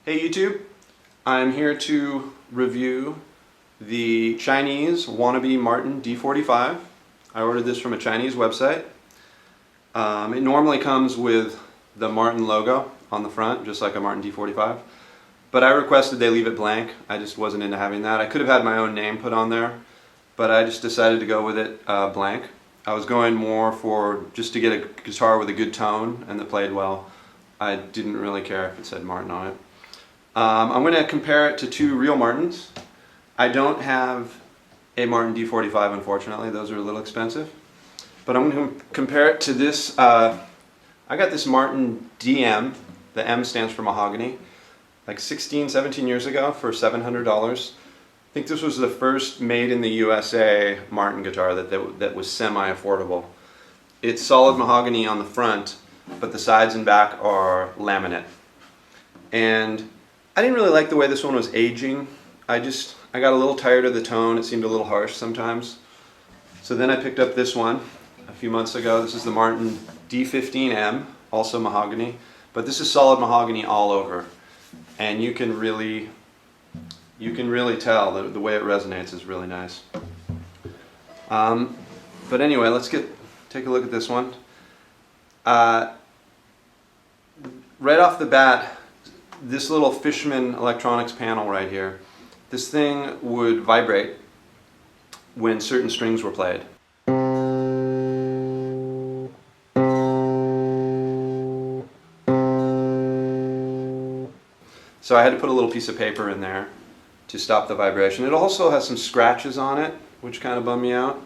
Hey YouTube, I'm here to review the Chinese wannabe Martin D45. I ordered this from a Chinese website. It normally comes with the Martin logo on the front, just like a Martin D45. But I requested they leave it blank. I just wasn't into having that. I could have had my own name put on there, but I just decided to go with it blank. I was going more for just to get a guitar with a good tone and that played well. I didn't really care if it said Martin on it. I'm going to compare it to two real Martins. I don't have a Martin D45, unfortunately. Those are a little expensive. But I'm going to compare it to this. I got this Martin DM. The M stands for mahogany. Like 16, 17 years ago for $700. I think this was the first made in the USA Martin guitar that was semi-affordable. It's solid mahogany on the front, but the sides and back are laminate. And I didn't really like the way this one was aging. I got a little tired of the tone. It seemed a little harsh sometimes. So then I picked up this one a few months ago. This is the Martin D15M, also mahogany. But this is solid mahogany all over. And you can really tell the way it resonates is really nice. But anyway, let's take a look at this one. Right off the bat, this little Fishman electronics panel right here, this thing would vibrate when certain strings were played. So I had to put a little piece of paper in there to stop the vibration. It also has some scratches on it, which kind of bum me out.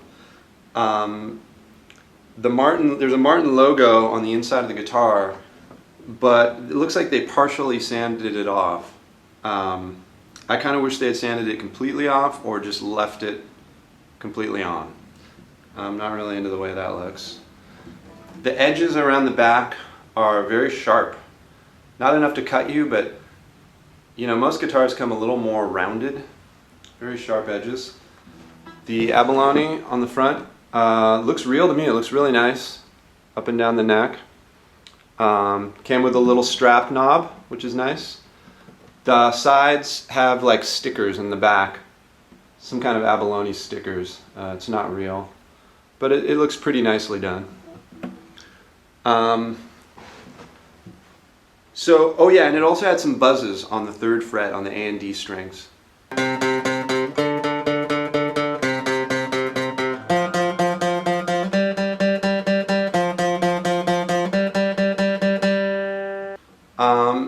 There's a Martin logo on the inside of the guitar, but it looks like they partially sanded it off. I kind of wish they had sanded it completely off or just left it completely on. I'm not really into the way that looks. The edges around the back are very sharp. Not enough to cut you, but you know, most guitars come a little more rounded. Very sharp edges. The abalone on the front looks real to me. It looks really nice up and down the neck. Came with a little strap knob, which is nice. The sides have like stickers in the back, some kind of abalone stickers. It's not real, but it looks pretty nicely done. Oh yeah, and it also had some buzzes on the 3rd fret on the A and D strings.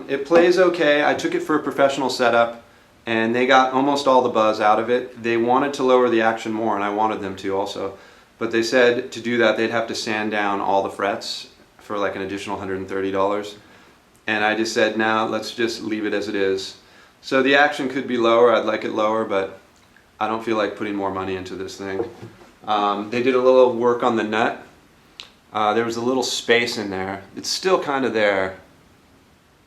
It plays okay. I took it for a professional setup and they got almost all the buzz out of it. They wanted to lower the action more, and I wanted them to also. But they said to do that they'd have to sand down all the frets for like an additional $130. And I just said, nah, let's just leave it as it is. So the action could be lower. I'd like it lower, but I don't feel like putting more money into this thing. They did a little work on the nut. There was a little space in there. It's still kind of there.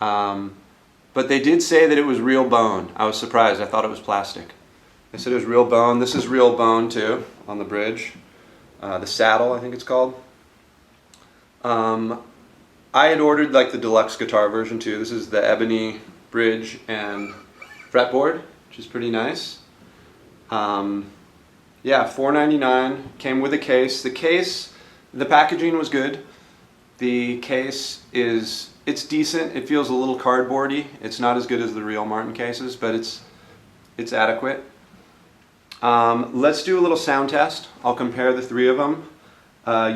But they did say that it was real bone. I was surprised. I thought it was plastic. They said it was real bone. This is real bone too on the bridge. The saddle, I think it's called. I had ordered like the deluxe guitar version too. This is the ebony bridge and fretboard, which is pretty nice. Yeah, $4.99. Came with a case. The packaging was good. The case it's decent. It feels a little cardboardy. It's not as good as the real Martin cases, but it's adequate. Let's do a little sound test. I'll compare the 3 of them.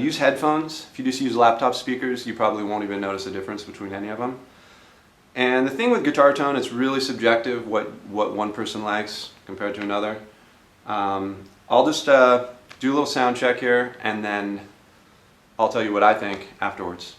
Use headphones. If you just use laptop speakers, you probably won't even notice a difference between any of them. And the thing with guitar tone, it's really subjective what one person likes compared to another. I'll just do a little sound check here, and then I'll tell you what I think afterwards.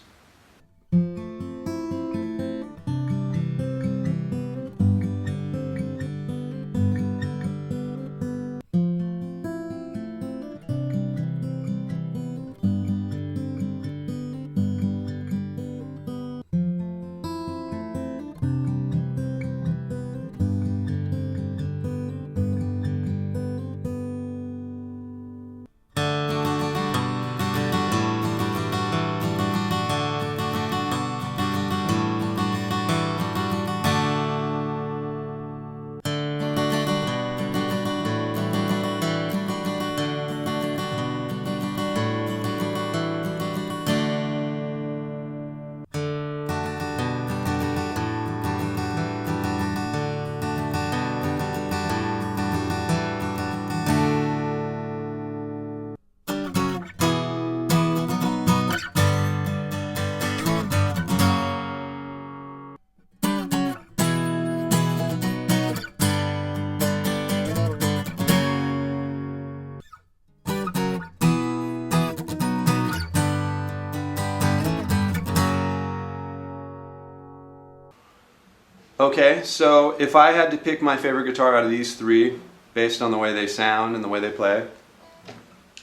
Okay, so if I had to pick my favorite guitar out of these three, based on the way they sound and the way they play,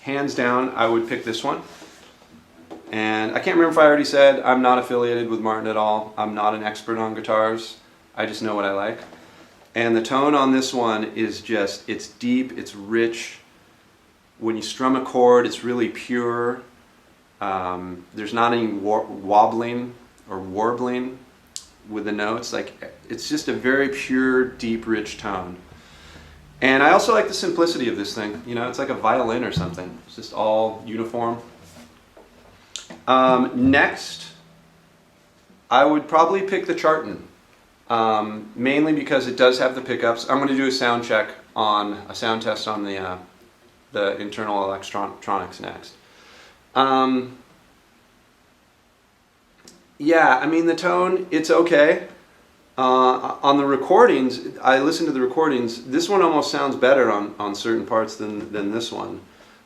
hands down, I would pick this one. And I can't remember if I already said I'm not affiliated with Martin at all. I'm not an expert on guitars. I just know what I like. And the tone on this one is just, it's deep, it's rich. When you strum a chord, it's really pure. There's not any wobbling or warbling with the notes. Like, it's just a very pure, deep, rich tone. And I also like the simplicity of this thing. You know, it's like a violin or something. It's just all uniform. Next, I would probably pick the Chartin, mainly because it does have the pickups. I'm going to do a sound check on a sound test on the internal electronics next. Yeah, I mean the tone, it's okay. On the recordings, I listened to the recordings. This one almost sounds better on certain parts than this one,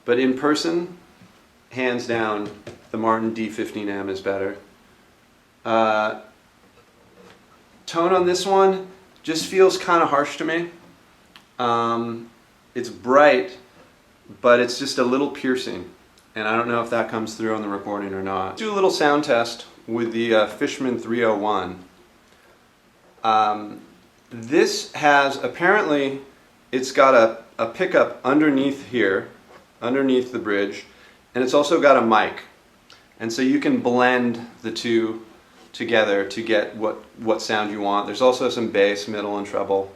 but in person, hands down, the Martin D15M is better. Tone on this one just feels kind of harsh to me. It's bright, but it's just a little piercing, and I don't know if that comes through on the recording or not. Do a little sound test with the Fishman 301. This has, apparently, it's got a pickup underneath here, underneath the bridge, and it's also got a mic. And so you can blend the two together to get what sound you want. There's also some bass, middle, and treble.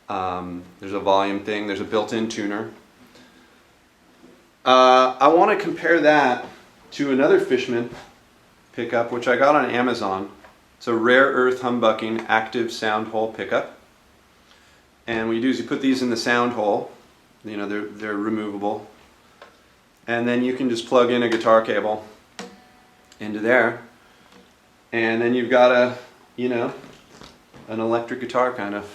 There's a volume thing. There's a built-in tuner. I want to compare that to another Fishman pickup, which I got on Amazon. It's a rare earth humbucking active Soundhole pickup. And what you do is you put these in the Soundhole. You know, they're removable. And then you can just plug in a guitar cable into there, and then you've got a, you know, an electric guitar kind of.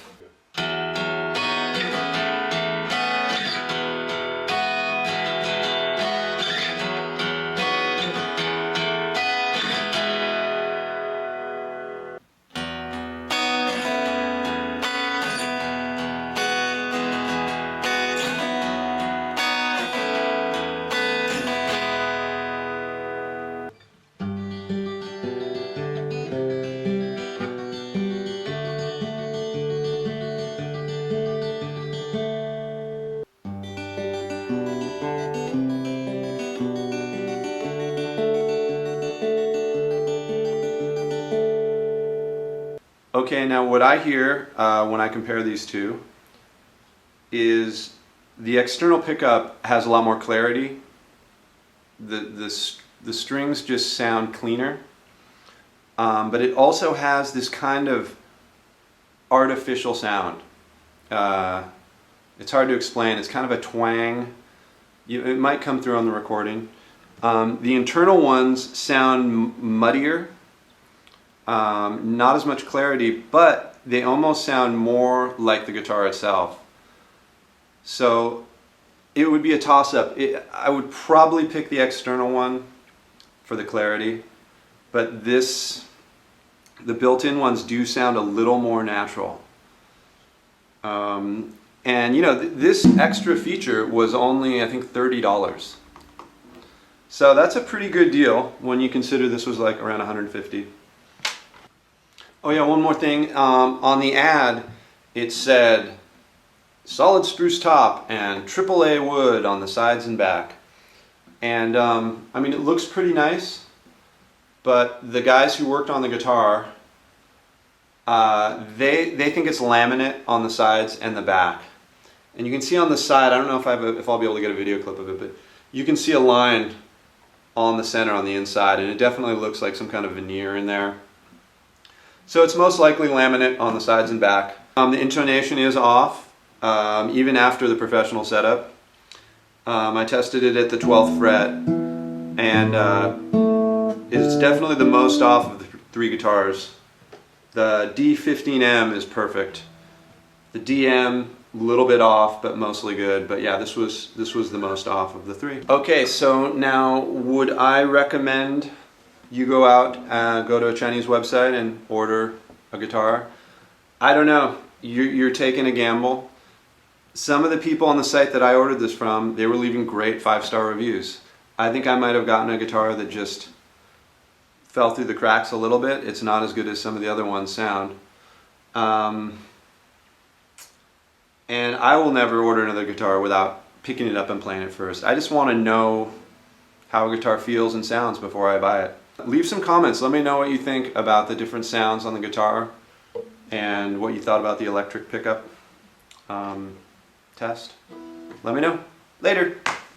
Okay, now what I hear when I compare these two is the external pickup has a lot more clarity. The strings just sound cleaner, but it also has this kind of artificial sound. It's hard to explain. It's kind of a twang. It might come through on the recording. The internal ones sound muddier. Not as much clarity, but they almost sound more like the guitar itself. So it would be a toss-up. I would probably pick the external one for the clarity, but the built-in ones do sound a little more natural. And you know, this extra feature was only, I think, $30. So that's a pretty good deal when you consider this was like around $150. Oh yeah, one more thing. On the ad, it said solid spruce top and AAA wood on the sides and back. And I mean, it looks pretty nice, but the guys who worked on the guitar, they think it's laminate on the sides and the back. And you can see on the side, I don't know if I'll be able to get a video clip of it, but you can see a line on the center on the inside, and it definitely looks like some kind of veneer in there. So it's most likely laminate on the sides and back. The intonation is off, even after the professional setup. I tested it at the 12th fret, and it's definitely the most off of the three guitars. The D15M is perfect. The DM, a little bit off, but mostly good. But yeah, this was the most off of the three. Okay, so now would I recommend you go out, go to a Chinese website and order a guitar? I don't know. You're taking a gamble. Some of the people on the site that I ordered this from, they were leaving great 5-star reviews. I think I might have gotten a guitar that just fell through the cracks a little bit. It's not as good as some of the other ones sound. And I will never order another guitar without picking it up and playing it first. I just want to know how a guitar feels and sounds before I buy it. Leave some comments. Let me know what you think about the different sounds on the guitar and what you thought about the electric pickup test. Let me know. Later.